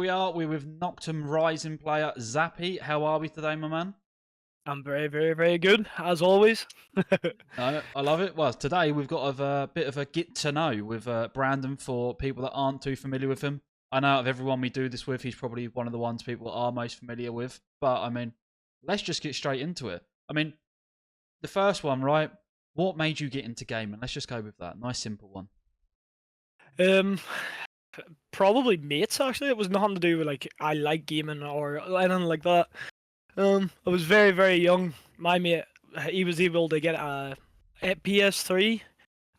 we are. We're with Noctum Rising player Zappy. How are we today, my man? I'm very, very, very good, as always. No, I love it. Well, today we've got a bit of a get to know with Brandon for people that aren't too familiar with him. I know out of everyone we do this with, he's probably one of the ones people are most familiar with. But I mean, let's just get straight into it. I mean, the first one, right? What made you get into gaming? Let's just go with that. Nice, simple one. Um, Probably mates. Actually, it was nothing to do with like I like gaming or anything like that. I was very, very young. My mate, he was able to get a PS3,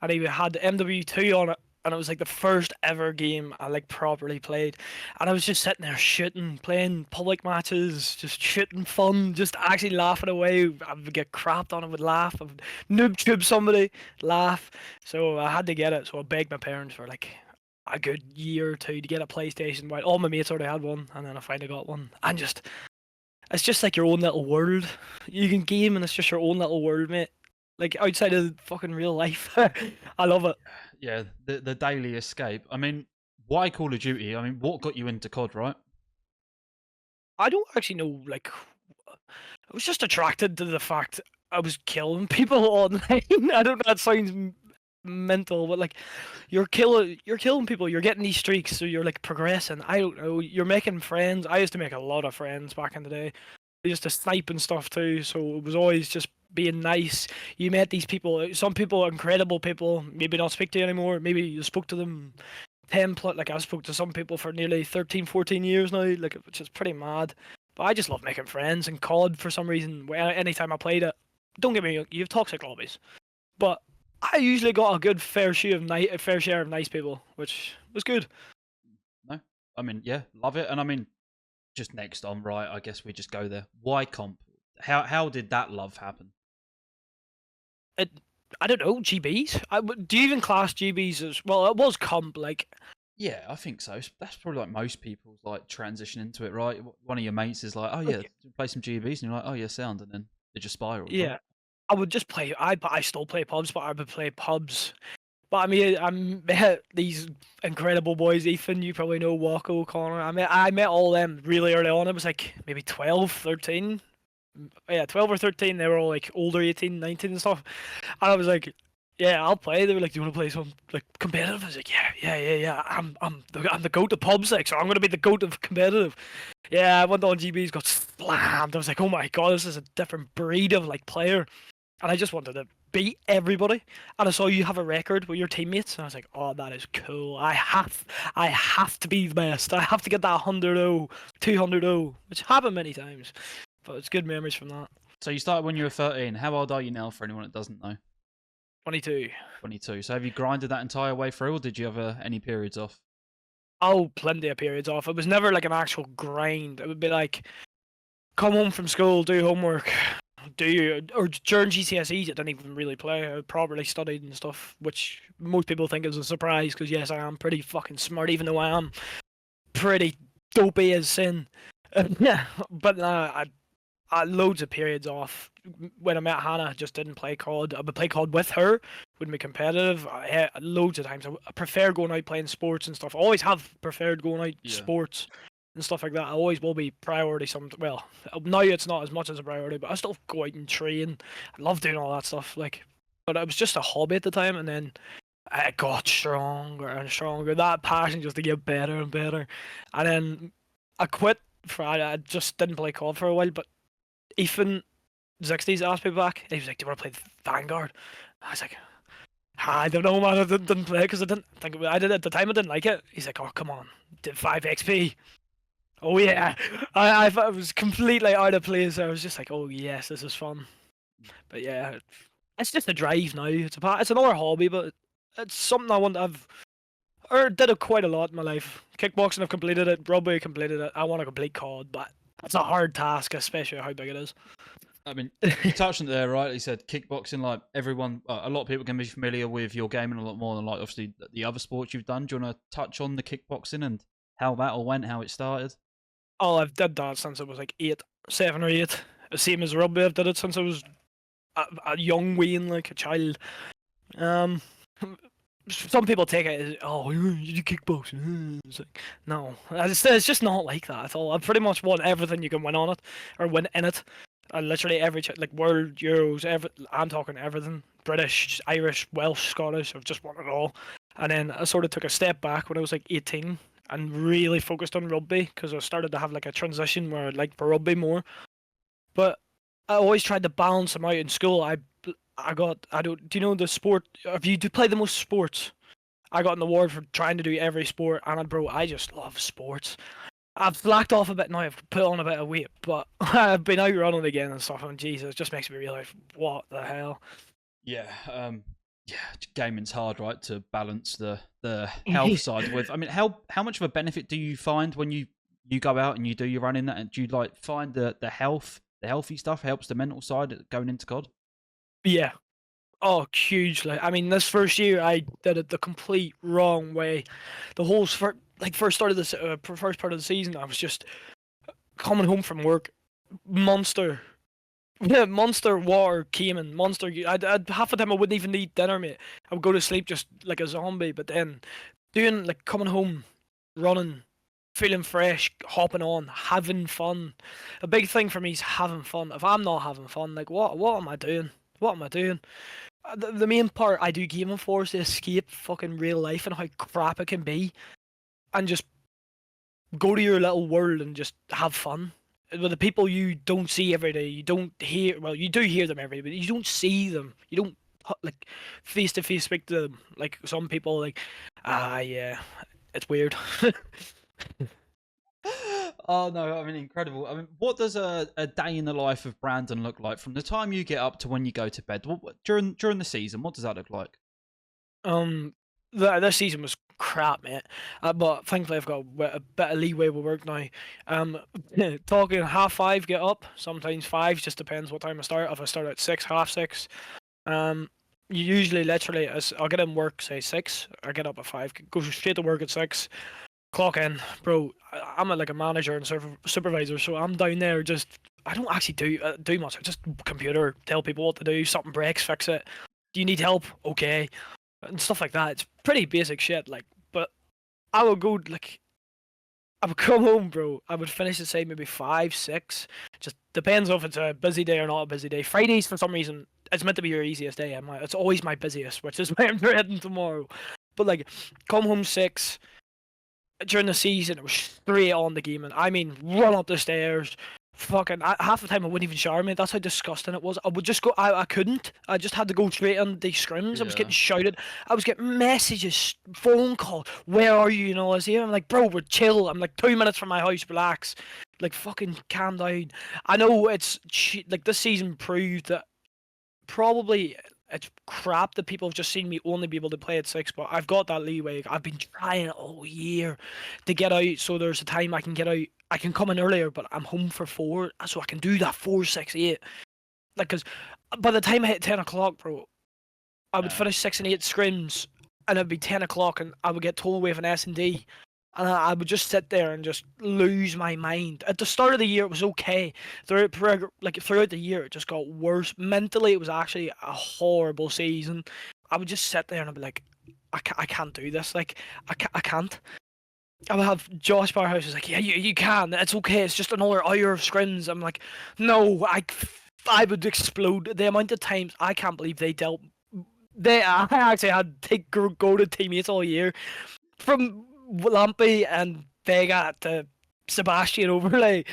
and he had MW2 on it, and it was like the first ever game I like properly played. And I was just sitting there shooting, playing public matches, just shooting fun, just actually laughing away. I would get crapped on, I would laugh, I would noob tube somebody, laugh. So I had to get it. So I begged my parents for like a good year or two to get a PlayStation. While all my mates already had one, and then I finally got one. And just it's just like your own little world. You can game, and it's just your own little world, mate. Like outside of fucking real life. I love it. Yeah, the daily escape. I mean, why Call of Duty? I mean, what got you into COD, right? I don't actually know, like, I was just attracted to the fact I was killing people online. I don't know, that sounds mental, but like, you're killing people, you're getting these streaks, so you're like progressing. I don't know, you're making friends. I used to make a lot of friends back in the day. I used to snipe and stuff too, so it was always just being nice. You met these people, some people are incredible people, maybe not speak to you anymore, maybe you spoke to them 10 plus, like I've spoke to some people for nearly 13, 14 years now, like, which is pretty mad. But I just love making friends, and COD for some reason, anytime I played it, don't get me wrong, you have toxic lobbies, but I usually got a good fair share of nice people, which was good. No, I mean, yeah, love it. And I mean, just next on, right? I guess we just go there. Why comp? How did that love happen? It, I don't know, GBs. Do you even class GBs as well? It was comp, like. Yeah, I think so. That's probably like most people's like transition into it, right? One of your mates is like, "Oh yeah, play some GBs," and you're like, "Oh yeah, sound," and then it just spirals, right? Yeah, I would just play. I still play pubs, but I would play pubs. But I mean, I met these incredible boys. Ethan, you probably know Walko, Connor. I met all them really early on. It was like maybe 12, 13. Yeah, 12 or 13. They were all like older, 18, 19 and stuff. And I was like, yeah, I'll play. They were like, do you want to play some like competitive? I was like, yeah. I'm the goat of pubs, like, so I'm gonna be the goat of competitive. Yeah, I went on GBs, got slammed. I was like, oh my god, this is a different breed of like player. And I just wanted to beat everybody. And I saw you have a record with your teammates, and I was like, oh, that is cool. I have to be the best. I have to get that 100-0, 200-0, which happened many times. But it's good memories from that. So you started when you were 13. How old are you now? For anyone that doesn't know, 22. 22. So have you grinded that entire way through, or did you have any periods off? Oh, plenty of periods off. It was never like an actual grind. It would be like, come home from school, do homework, or during GCSEs, I didn't even really play. I properly studied and stuff, which most people think is a surprise, because yes, I am pretty fucking smart, even though I am pretty dopey as sin. Yeah, but I had loads of periods off. When I met Hannah, I just didn't play COD. I would play COD with her, wouldn't be competitive. Loads of times. I prefer going out playing sports and stuff. I always have preferred going out sports and stuff like that. I always will be priority. Well, now it's not as much as a priority, but I still go out and train. I love doing all that stuff. Like, but it was just a hobby at the time, and then I got stronger and stronger. That passion just to get better and better, and then I quit. I just didn't play COD for a while, but Ethan 60s asked me back. And he was like, "Do you want to play Vanguard?" I was like, I don't know, man. I didn't play because I didn't think I did at the time. I didn't like it. He's like, "Oh, come on, did 5 XP." Oh yeah, I was completely out of place. I was just like, "Oh yes, this is fun." But yeah, it's just a drive now. It's another hobby, but it's something I want to have. Or did it quite a lot in my life. Kickboxing, I've completed it. Rugby, completed it. I want to complete COD, but it's a hard task, especially how big it is. I mean, you touched on it there, right? You said kickboxing, like everyone, a lot of people can be familiar with your gaming a lot more than like obviously the other sports you've done. Do you want to touch on the kickboxing and how that all went, how it started? Oh, I've did that since I was like 7 or 8. Same as rugby, I've did it since I was a young wean, like a child. Um, some people take it as, oh, you do kickboxing. It's like, no, it's just not like that at all. I pretty much won everything you can win on it or win in it. I literally like World Euros, I'm talking everything. British, Irish, Welsh, Scottish. I've just won it all. And then I sort of took a step back when I was like 18 and really focused on rugby because I started to have like a transition where I liked rugby more. But I always tried to balance them out in school. I don't. Do you know the sport? If you do play the most sports, I got an award for trying to do every sport. And bro, I just love sports. I've slacked off a bit now. I've put on a bit of weight, but I've been out running again and stuff. And Jesus, it just makes me realize what the hell. Yeah, yeah. Gaming's hard, right? To balance the health side with. I mean, how much of a benefit do you find when you go out and you do your running? And do you like find the healthy stuff helps the mental side going into COD? Yeah. Oh, hugely. I mean, this first year I did it the complete wrong way. The whole first start of the first part of the season, I was just coming home from work, monster. Yeah, monster water came in. Monster. I'd half the time I wouldn't even eat dinner, mate. I would go to sleep just like a zombie. But then, doing like coming home, running, feeling fresh, hopping on, having fun. A big thing for me is having fun. If I'm not having fun, like what am I doing? What am I doing? The main part I do gaming for is to escape fucking real life and how crap it can be, and just go to your little world and just have fun with the people you don't see every day. You don't hear, well, you do hear them every day, but you don't see them. You don't like face to face speak to them like some people. Like, yeah, it's weird. Oh no, I mean incredible. I mean, what does a day in the life of Brandon look like from the time you get up to when you go to bed? During the season, what does that look like? This season was crap, mate. But thankfully I've got a bit of leeway with work now. Talking 5:30, get up. Sometimes 5, just depends what time I start. If I start at 6, 6:30. Usually, literally, I'll get in work say 6. I get up at 5, go straight to work at 6. Clock in, bro. I'm like a manager and supervisor, so I'm down there. Just I don't actually do much. I just computer, tell people what to do. Something breaks, fix it. Do you need help? Okay, and stuff like that. It's pretty basic shit. Like, but I would go like I would come home, bro. I would finish at say maybe 5, 6. Just depends if it's a busy day or not a busy day. Fridays for some reason it's meant to be your easiest day. It's always my busiest, which is why I'm heading tomorrow. But like, come home 6. During the season, it was straight on the game, and I mean, run up the stairs. Fucking half the time I wouldn't even shower, mate. That's how disgusting it was. I would just go. I couldn't. I just had to go straight on the scrims. I was getting shouted. I was getting messages, phone call. Where are you? You know, I was here. I'm like, bro, we're chill. I'm like 2 minutes from my house. Relax. Like, fucking calm down. I know it's like this season proved that probably it's crap that people have just seen me only be able to play at 6, but I've got that leeway. I've been trying all year to get out, so there's a time I can get out. I can come in earlier, but I'm home for 4, so I can do that 4, 6, 8. Like, because by the time I hit 10 o'clock, bro, I would finish 6 and 8 scrims, and it'd be 10 o'clock, and I would get told away with an S&D. And I would just sit there and just lose my mind. At the start of the year, it was okay. Throughout the year, it just got worse. Mentally, it was actually a horrible season. I would just sit there and I'd be like, I can't do this. Like, I can't. I would have Josh Barhouse is like, yeah, you can. It's okay. It's just another hour of scrims. I'm like, no, I would explode. The amount of times I can't believe they dealt. I actually had to go to teammates all year. From Lampy and Vega to Sebastian Overlay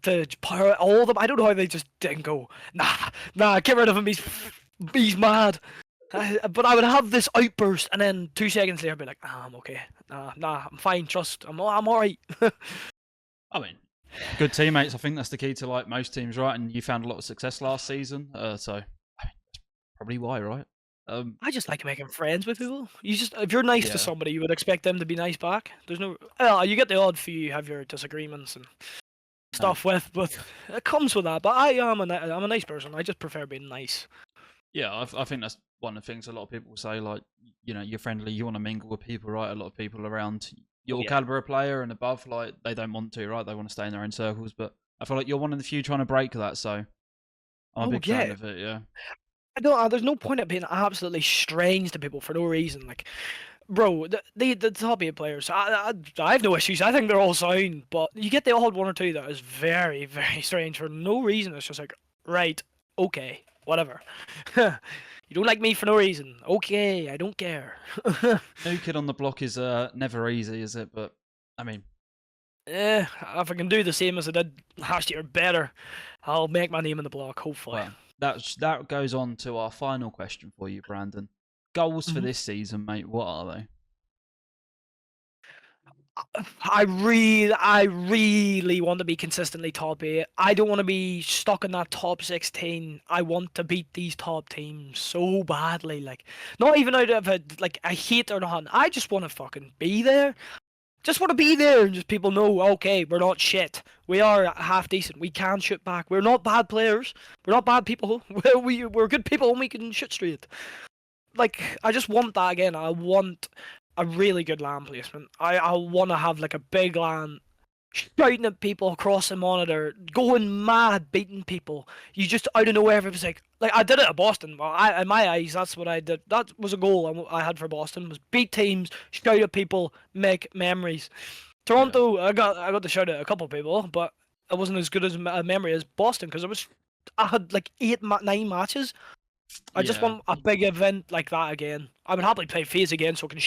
to Power, all of them. I don't know how they just didn't go. Nah, get rid of him. He's mad. But I would have this outburst, and then 2 seconds later, I'd be like, I'm okay. Nah, I'm fine. Trust. I'm all right. I mean, good teammates. I think that's the key to like most teams, right? And you found a lot of success last season, so I mean, that's probably why, right? I just like making friends with people. If you're nice to somebody, you would expect them to be nice back. There's no, you get the odd few you have your disagreements and stuff with, but it comes with that. But I'm a nice person. I just prefer being nice. Yeah, I think that's one of the things a lot of people say. Like, you know, you're friendly, you want to mingle with people, right? A lot of people around your caliber of player and above, like, they don't want to, right? They want to stay in their own circles. But I feel like you're one of the few trying to break that. So I'm a big fan of it. Yeah. I don't. There's no point in being absolutely strange to people for no reason. Like, bro, the top 8 players, I have no issues. I think they're all sound, but you get the odd one or two that is very, very strange for no reason. It's just like, right, okay, whatever. You don't like me for no reason. Okay, I don't care. New kid on the block is never easy, is it? But I mean, if I can do the same as I did last year, better, I'll make my name in the block. Hopefully. well, that goes on to our final question for you, Brandon. Goals for this season, mate. What are they? I really want to be consistently top 8. I don't want to be stuck in that top 16. I want to beat these top teams so badly. Like, not even out of a hate or not. I just want to fucking be there. Just want to be there and just people know, okay, we're not shit. We are half decent. We can shoot back. We're not bad players. We're not bad people. We're good people and we can shoot straight. Like, I just want that again. I want a really good LAN placement. I want to have like a big LAN, shouting at people across the monitor, going mad, beating people. You just out of nowhere, everyone's like I did it at Boston. Well, in my eyes, that's what I did. That was a goal I had for Boston: was beat teams, shout at people, make memories. Toronto, yeah. I got to shout at a couple of people, but it wasn't as good as a memory as Boston because I had like 9 matches. I just want a big event like that again. I would happily play FaZe again so I can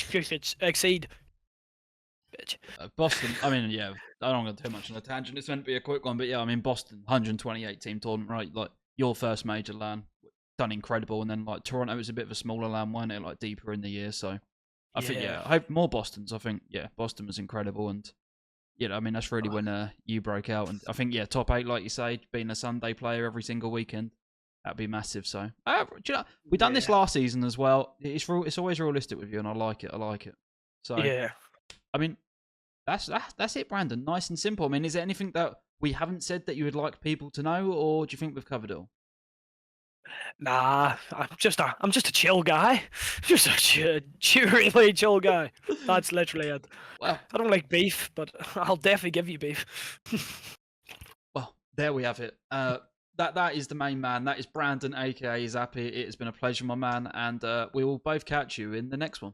exceed. Bitch. Boston, I mean, yeah, I don't want to go too much on a tangent. It's meant to be a quick one, but yeah, I mean, Boston, 128 team tournament, right? Like, your first major LAN, done incredible. And then, like, Toronto was a bit of a smaller LAN, wasn't it? Like, deeper in the year. So, I think, I hope more Bostons. I think, Boston was incredible. And, I mean, that's really when you broke out. And I think, top 8, like you say, being a Sunday player every single weekend. That'd be massive. So, do you know, we've done this last season as well. It's always realistic with you, and I like it. So, I mean, that's it, Brandon. Nice and simple. I mean, is there anything that we haven't said that you would like people to know, or do you think we've covered it all? Nah, I'm just a chill guy. Just a really chill guy. That's literally it. Well, I don't like beef, but I'll definitely give you beef. Well, there we have it. That is the main man. That is Brandon, aka Zappy. It has been a pleasure, my man, and we will both catch you in the next one.